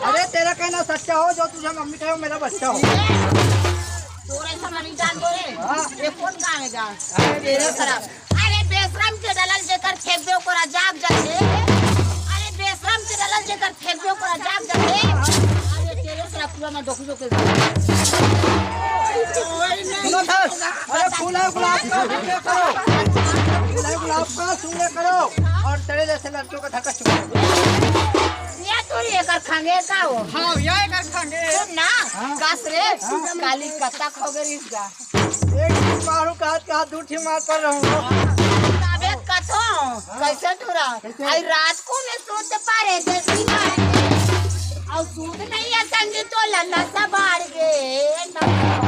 अरे तेरा कहना सच्चा हो, जो तुझे मम्मी कहे मेरा बच्चा हो। तोरे समझ जान बोले ये कौन कहाँ है जान? अरे खराब, अरे बेशरम के दलाल जेकर फेंक दे ओकरा जाग जाते। अरे बेशरम के दलाल जेकर फेंक दे ओकरा जाग जाते। अरे तेरे से पूरा मैं दोखी दोखी सुनो सर, अरे फूला गुलाब का सूंघे करो, फूला गुलाब का सूंघे करो और तेरे जैसे लड़कियों का धक्का चुकाओ। ये तो ये कर खांगे का हो। हाँ ये कर खांगे। सुन ना कास रे काली कत्ता खोगे इसका। एक मारू का दूठी मार कर रहा हूँ। अबे कथो कैसे तुरा? आई रात को मैं सोच पा रहे थे सीना और सूट नहीं है संगीत तो लल्ला सा बाढ़ गए।